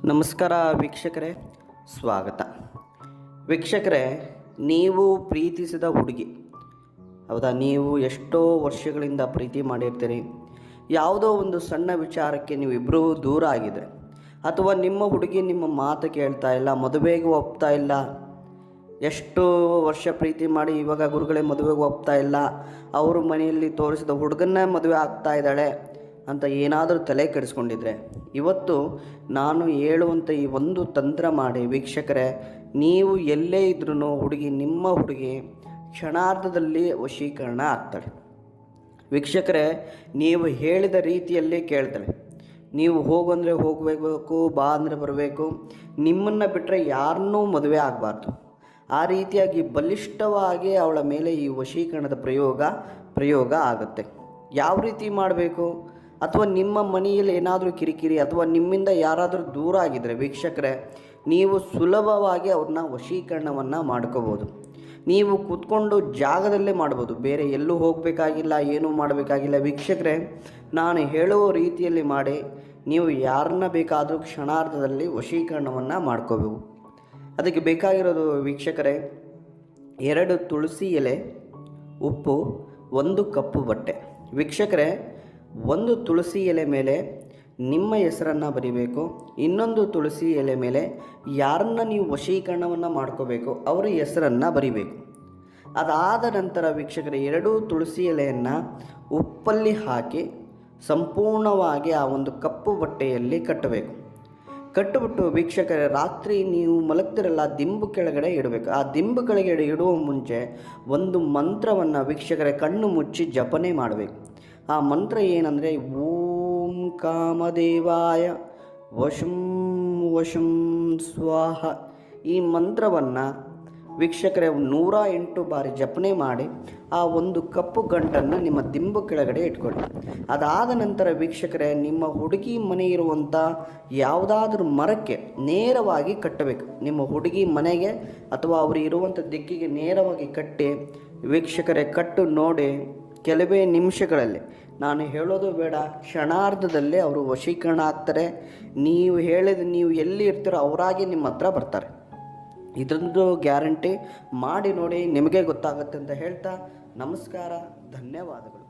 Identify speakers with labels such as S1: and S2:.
S1: ನಮಸ್ಕಾರ ವೀಕ್ಷಕರೇ, ಸ್ವಾಗತ. ವೀಕ್ಷಕರೇ, ನೀವು ಪ್ರೀತಿಸಿದ ಹುಡುಗಿ ಹೌದಾ, ನೀವು ಎಷ್ಟೋ ವರ್ಷಗಳಿಂದ ಪ್ರೀತಿ ಮಾಡಿರ್ತೀರಿ. ಯಾವುದೋ ಒಂದು ಸಣ್ಣ ವಿಚಾರಕ್ಕೆ ನೀವಿಬ್ಬರೂ ದೂರ ಆಗಿದ್ರೆ, ಅಥವಾ ನಿಮ್ಮ ಹುಡುಗಿ ನಿಮ್ಮ ಮಾತು ಕೇಳ್ತಾ ಇಲ್ಲ, ಮದುವೆಗೆ ಒಪ್ತಾ ಇಲ್ಲ. ಎಷ್ಟು ವರ್ಷ ಪ್ರೀತಿ ಮಾಡಿ ಇವಾಗ ಗುರುಗಳೇ ಮದುವೆಗೆ ಒಪ್ತಾ ಇಲ್ಲ, ಅವರು ಮನೆಯಲ್ಲಿ ತೋರಿಸಿದ ಹುಡುಗನ್ನೇ ಮದುವೆ ಆಗ್ತಾ ಇದ್ದಾಳೆ ಅಂತ ಏನಾದರೂ ತಲೆ ಕೆಡಿಸ್ಕೊಂಡಿದ್ರೆ, ಇವತ್ತು ನಾನು ಹೇಳುವಂಥ ಈ ಒಂದು ತಂತ್ರ ಮಾಡಿ ವೀಕ್ಷಕರೇ, ನೀವು ಎಲ್ಲೇ ಇದ್ರೂ ನಿಮ್ಮ ಹುಡುಗಿ ಕ್ಷಣಾರ್ಧದಲ್ಲಿ ವಶೀಕರಣ ಆಗ್ತಾಳೆ. ವೀಕ್ಷಕರೇ, ನೀವು ಹೇಳಿದ ರೀತಿಯಲ್ಲೇ ಕೇಳ್ತಾಳೆ. ನೀವು ಹೋಗಂದರೆ ಹೋಗಬೇಕು, ಬಾ ಅಂದರೆ ಬರಬೇಕು, ನಿಮ್ಮನ್ನು ಬಿಟ್ಟರೆ ಯಾರನ್ನೂ ಮದುವೆ ಆಗಬಾರ್ದು. ಆ ರೀತಿಯಾಗಿ ಬಲಿಷ್ಠವಾಗಿ ಅವಳ ಮೇಲೆ ಈ ವಶೀಕರಣದ ಪ್ರಯೋಗ ಆಗುತ್ತೆ. ಯಾವ ರೀತಿ ಮಾಡಬೇಕು? ಅಥವಾ ನಿಮ್ಮ ಮನೆಯಲ್ಲಿ ಏನಾದರೂ ಕಿರಿಕಿರಿ ಅಥವಾ ನಿಮ್ಮಿಂದ ಯಾರಾದರೂ ದೂರ ಆಗಿದ್ದರೆ ವೀಕ್ಷಕರೇ, ನೀವು ಸುಲಭವಾಗಿ ಅವ್ರನ್ನ ವಶೀಕರಣವನ್ನು ಮಾಡ್ಕೋಬೋದು. ನೀವು ಕೂತ್ಕೊಂಡು ಜಾಗದಲ್ಲೇ ಮಾಡ್ಬೋದು, ಬೇರೆ ಎಲ್ಲೂ ಹೋಗಬೇಕಾಗಿಲ್ಲ, ಏನೂ ಮಾಡಬೇಕಾಗಿಲ್ಲ. ವೀಕ್ಷಕರೇ, ನಾನು ಹೇಳುವ ರೀತಿಯಲ್ಲಿ ಮಾಡಿ ನೀವು ಯಾರನ್ನ ಬೇಕಾದರೂ ಕ್ಷಣಾರ್ಧದಲ್ಲಿ ವಶೀಕರಣವನ್ನು ಮಾಡ್ಕೋಬೇಕು. ಅದಕ್ಕೆ ಬೇಕಾಗಿರೋದು ವೀಕ್ಷಕರೇ, 2 ತುಳಸಿ ಎಲೆ, ಉಪ್ಪು, 1 ಕಪ್ಪು ಬಟ್ಟೆ. ವೀಕ್ಷಕರೇ, 1 ತುಳಸಿ ಎಲೆ ಮೇಲೆ ನಿಮ್ಮ ಹೆಸರನ್ನು ಬರಿಬೇಕು, ಇನ್ನೊಂದು ತುಳಸಿ ಎಲೆ ಮೇಲೆ ಯಾರನ್ನ ನೀವು ವಶೀಕರಣವನ್ನು ಮಾಡ್ಕೋಬೇಕು ಅವರ ಹೆಸರನ್ನು ಬರಿಬೇಕು. ಅದಾದ ನಂತರ ವೀಕ್ಷಕರೇ, 2 ತುಳಸಿ ಎಲೆಯನ್ನು ಉಪ್ಪಲ್ಲಿ ಹಾಕಿ ಸಂಪೂರ್ಣವಾಗಿ ಆ ಒಂದು ಕಪ್ಪು ಬಟ್ಟೆಯಲ್ಲಿ ಕಟ್ಟಿಬಿಟ್ಟು ವೀಕ್ಷಕರೇ, ರಾತ್ರಿ ನೀವು ಮಲಗ್ತಿರಲ್ಲ, ದಿಂಬು ಕೆಳಗಡೆ ಇಡಬೇಕು. ಆ ದಿಂಬು ಕೆಳಗಡೆ ಇಡುವ ಮುಂಚೆ ಒಂದು ಮಂತ್ರವನ್ನು ವೀಕ್ಷಕರೇ ಕಣ್ಣು ಮುಚ್ಚಿ ಜಪನೆ ಮಾಡಬೇಕು. ಆ ಮಂತ್ರ ಏನಂದರೆ, ಓಂ ಕಾಮದೇವಾಯ ವಶಂ ವಶಂ ಸ್ವಾಹ. ಈ ಮಂತ್ರವನ್ನು ವೀಕ್ಷಕರೇ 108 ಬಾರಿ ಜಪನೆ ಮಾಡಿ ಆ ಒಂದು ಕಪ್ಪು ಗಂಟನ್ನು ನಿಮ್ಮ ದಿಂಬು ಕೆಳಗಡೆ ಇಟ್ಕೊಳ್ಳಿ. ಅದಾದ ನಂತರ ವೀಕ್ಷಕರೇ, ನಿಮ್ಮ ಹುಡುಗಿ ಮನೆ ಇರುವಂಥ ಯಾವುದಾದ್ರೂ ಮರಕ್ಕೆ ನೇರವಾಗಿ ಕಟ್ಟಬೇಕು. ನಿಮ್ಮ ಹುಡುಗಿ ಮನೆಗೆ ಅಥವಾ ಅವರು ಇರುವಂಥ ದಿಕ್ಕಿಗೆ ನೇರವಾಗಿ ಕಟ್ಟಿ ವೀಕ್ಷಕರೇ, ಕಟ್ಟು ನೋಡಿ ಕೆಲವೇ ನಿಮಿಷಗಳಲ್ಲಿ, ನಾನು ಹೇಳೋದು ಬೇಡ, ಕ್ಷಣಾರ್ಧದಲ್ಲೇ ಅವರು ವಶೀಕರಣ ಆಗ್ತಾರೆ. ನೀವು ಎಲ್ಲಿ ಇರ್ತೀರೋ ಅವರಾಗಿ ನಿಮ್ಮ ಹತ್ರ ಬರ್ತಾರೆ. ಇದೊಂದು ಗ್ಯಾರಂಟಿ ಮಾಡಿ ನೋಡಿ, ನಿಮಗೆ ಗೊತ್ತಾಗುತ್ತೆ ಅಂತ ಹೇಳ್ತಾ ನಮಸ್ಕಾರ, ಧನ್ಯವಾದಗಳು.